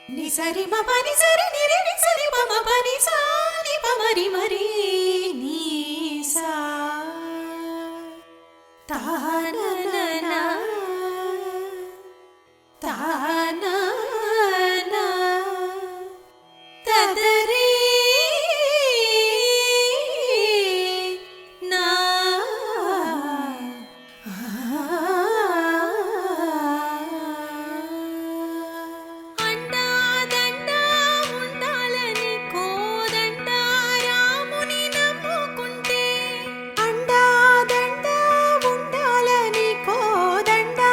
ని సరి మ పని సరి ని రి రి సరి ప మ పని సా ని ప మరి మరి నీ సా తా నా నా నా తా నా నా తదరి నా అండా దండా ఉండాలని కోదండా రాముని నమ్ముకుంటే అండా దండా ఉండాలని కోదండా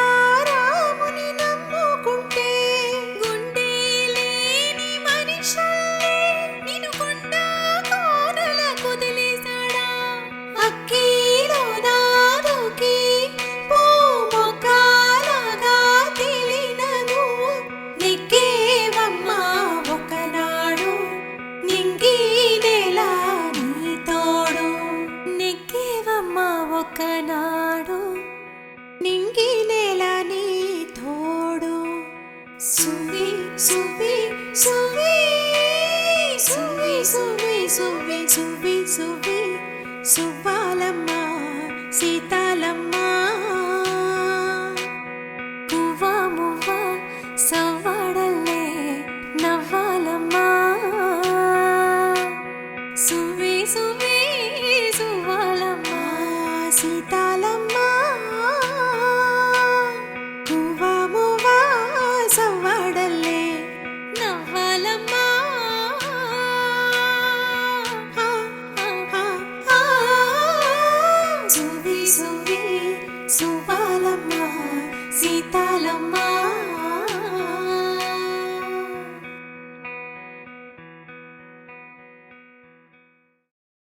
రాముని నమ్ముకుంటే గుండె లేని మనిషల్లే నిన్ను కొండ కోనల కుదిలేశాడా అక్కిలో నాదుకి పూమొక్కలాగా తేలిన నువ్వు నెక్కేవమ్మా ఒకనాడు నింగి నేల నీ తోడు నెక్కేవమ్మా ఒకనాడు నింగి నేల నీ తోడు సువి సువి సువి సువి సువి సువి సువి సువి సువా